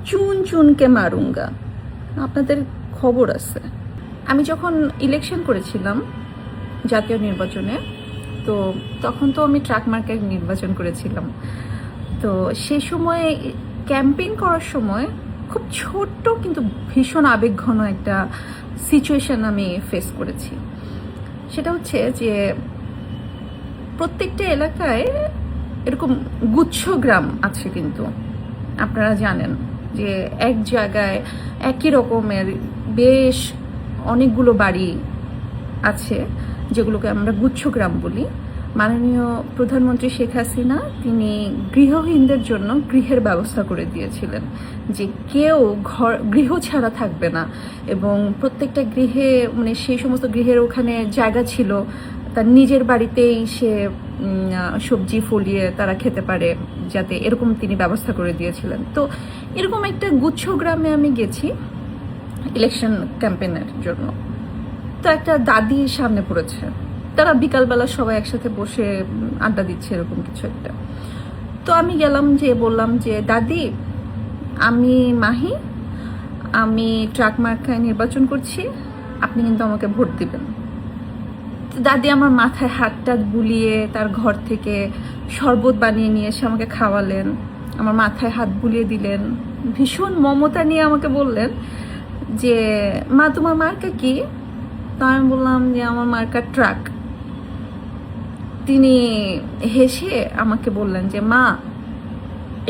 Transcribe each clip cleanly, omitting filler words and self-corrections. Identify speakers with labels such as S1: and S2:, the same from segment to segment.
S1: চুন চুনকে মারুঙ্গা। আপনাদের খবর আছে। আমি যখন ইলেকশন করেছিলাম জাতীয় নির্বাচনে, তো তখন তো আমি ট্রাক মার্কায় নির্বাচন করেছিলাম। তো সে সময় ক্যাম্পেইন করার সময় খুব ছোট্ট কিন্তু ভীষণ আবেগঘন একটা সিচুয়েশন আমি ফেস করেছি। সেটা হচ্ছে যে প্রত্যেকটা এলাকায় এরকম গুচ্ছ গ্রাম আছে, কিন্তু আপনারা জানেন যে এক জায়গায় একই রকমের বেশ অনেকগুলো বাড়ি আছে, যেগুলোকে আমরা গুচ্ছগ্রাম বলি। মাননীয় প্রধানমন্ত্রী শেখ হাসিনা তিনি গৃহহীনদের জন্য গৃহের ব্যবস্থা করে দিয়েছিলেন, যে কেউ গৃহ ছাড়া থাকবে না, এবং প্রত্যেকটা গৃহে মানে সেই সমস্ত গৃহের ওখানে জায়গা ছিল, তার নিজের বাড়িতেই সে সবজি ফলিয়ে তারা খেতে পারে, যাতে এরকম তিনি ব্যবস্থা করে দিয়েছিলেন। তো এরকম একটা গুচ্ছ গ্রামে আমি গেছি ইলেকশন ক্যাম্পেইনের জন্য। তো একটা দাদি সামনে পড়েছে, তারা বিকালবেলা সবাই একসাথে বসে আড্ডা দিচ্ছে, এরকম কিছু একটা। তো আমি গেলাম, যে বললাম যে দাদি, আমি মাহি, আমি ট্রাক মার্কায় নির্বাচন করছি, আপনি কিন্তু আমাকে ভোট দিবেন। দাদি আমার মাথায় হাত টাত বুলিয়ে তার ঘর থেকে শরবত বানিয়ে নিয়ে এসে আমাকে খাওয়ালেন, আমার মাথায় হাত বুলিয়ে দিলেন, ভীষণ মমতা নিয়ে আমাকে বললেন যে মা তোমার মার্কা কি? তা আমি বললাম যে আমার মার্কা ট্রাক। তিনি হেসে আমাকে বললেন যে মা,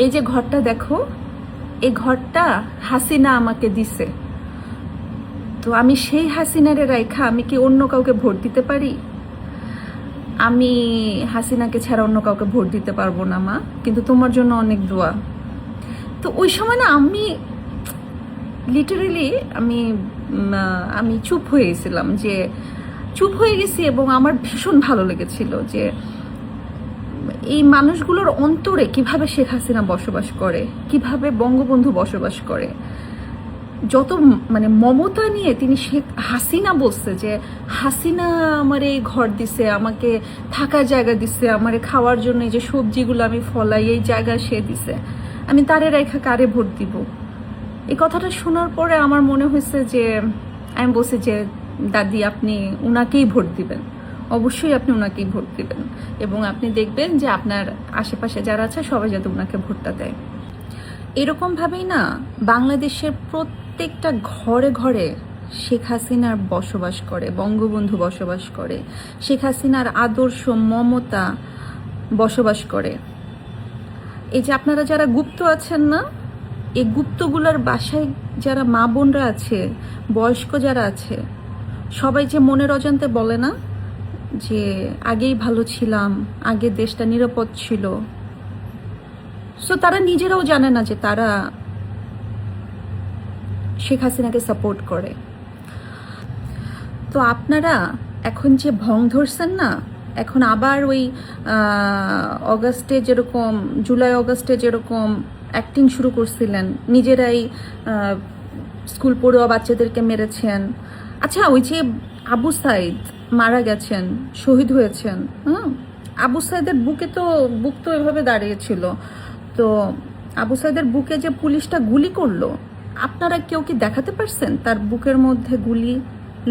S1: এই যে ঘরটা দেখো, এই ঘরটা হাসিনা আমাকে দিছে, তো আমি সেই হাসিনারে রাইখা আমি কি অন্য কাউকে ভোট দিতে পারি? আমি হাসিনাকে ছাড়া অন্য কাউকে ভোট দিতে পারবো না মা, কিন্তু তোমার জন্য অনেক দোয়া। তো ওই সময় না আমি লিটারেলি আমি চুপ হয়ে গেছিলাম, যে চুপ হয়ে গেছি, এবং আমার ভীষণ ভালো লেগেছিল যে এই মানুষগুলোর অন্তরে কিভাবে শেখ হাসিনা বসবাস করে, কিভাবে বঙ্গবন্ধু বসবাস করে। যত মানে মমতা নিয়ে তিনি শেখ হাসিনা বলছে যে হাসিনা আমার এই ঘর দিছে, আমাকে থাকার জায়গা দিছে, আমারে খাওয়ার জন্য এই যে সবজিগুলো আমি ফলাই এই জায়গা সে দিছে, আমি তারে রেখা কারে ভোট দিব। এই কথাটা শোনার পরে আমার মনে হয়েছে যে আমি বলছি যে দাদি, আপনি উনাকেই ভোট দিবেন, অবশ্যই আপনি উনাকেই ভোট দিবেন, এবং আপনি দেখবেন যে আপনার আশেপাশে যারা আছে সবাই যাতে উনাকে ভোটটা দেয়। এরকমভাবেই না বাংলাদেশের প্রত্যেকটা ঘরে ঘরে শেখ হাসিনার বসবাস করে, বঙ্গবন্ধু বসবাস করে, শেখ হাসিনার আদর্শ মমতা বসবাস করে। এই যে আপনারা যারা গুপ্ত আছেন না, এই গুপ্তগুলোর বাসায় যারা মা বোনরা আছে, বয়স্ক যারা আছে, সবাই যে মনের অজান্তে বলে না যে আগেই ভালো ছিলাম, আগে দেশটা নিরাপদ ছিল, সো তারা নিজেরাও জানে না যে তারা শেখ হাসিনাকে সাপোর্ট করে। তো আপনারা এখন যে ভং ধরছেন না, এখন আবার ওই অগাস্টে যেরকম, জুলাই অগাস্টে যেরকম অ্যাক্টিং শুরু করছিলেন, নিজেরাই স্কুল পড়ুয়া বাচ্চাদেরকে মেরেছেন। আচ্ছা, ওই যে আবু সাইদ মারা গেছেন, শহীদ হয়েছেন, আবু সাইদের বুক তো এভাবে দাঁড়িয়েছিল, তো আবু সাইদের বুকে যে পুলিশটা গুলি করলো, আপনারা কেউ কি দেখাতে পারছেন তার বুকের মধ্যে গুলি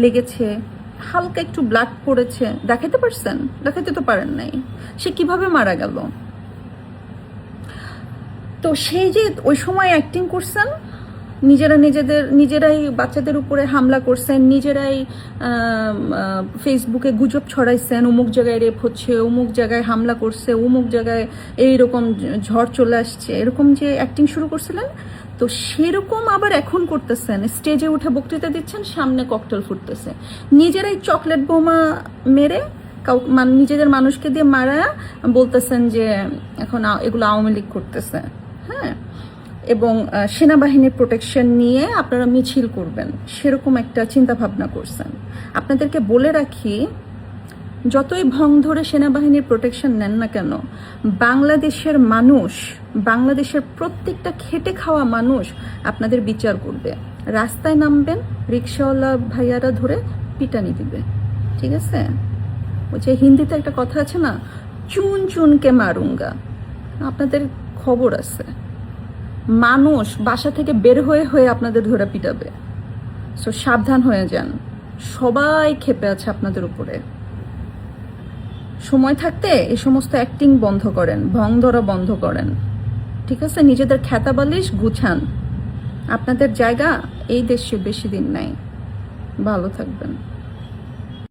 S1: লেগেছে, হালকা একটু ব্লাড পড়েছে? দেখাতে পারছেন? দেখাতে তো পারেন নাই। সে কিভাবে মারা গেল? তো সেই যে ওই সময় অ্যাক্টিং করছেন, নিজেরাই বাচ্চাদের উপরে হামলা করছেন, নিজেরাই ফেসবুকে গুজব ছড়াইছেন, অমুক জায়গায় রেপ হচ্ছে, অমুক জায়গায় হামলা করছে, অমুক জায়গায় এইরকম ঝড় চলে আসছে, এরকম যে অ্যাক্টিং শুরু করছিলেন, তো সেরকম আবার এখন করতেছেন। স্টেজে উঠে বক্তৃতা দিচ্ছেন, সামনে ককটেল ফুটতেছে, নিজেরাই চকলেট বোমা মেরে নিজেদের মানুষকে দিয়ে মারা বলতেছেন যে এখন এগুলো আওয়ামী লীগ করতেছে, হ্যাঁ, এবং সেনাবাহিনীর প্রোটেকশন নিয়ে আপনারা মিছিল করবেন, সেরকম একটা চিন্তা ভাবনা করছেন। আপনাদেরকে বলে রাখি, যতই ভং ধরে সেনাবাহিনীর প্রোটেকশন নেন না কেন, বাংলাদেশের মানুষ, বাংলাদেশের প্রত্যেকটা খেটে খাওয়া মানুষ আপনাদের বিচার করবে। রাস্তায় নামবেন, রিক্সাওয়ালা ভাইয়ারা ধরে পিটানি দিবে, ঠিক আছে? ওই যে হিন্দিতে একটা কথা আছে না, চুন চুনকে মারুঙ্গা। আপনাদের খবর আছে। মানুষ বাসা থেকে বের হয়ে হয়ে আপনাদের ধরে পিটাবে। সো সাবধান হয়ে যান, সবাই ক্ষেপে আছে আপনাদের উপরে। সময় থাকতে এই সমস্ত অ্যাক্টিং বন্ধ করেন, ভং ধরা বন্ধ করেন, ঠিক আছে? নিজেদের খ্যাতাবালিশ গুছান। আপনাদের জায়গা এই দেশে বেশি দিন নাই। ভালো থাকবেন।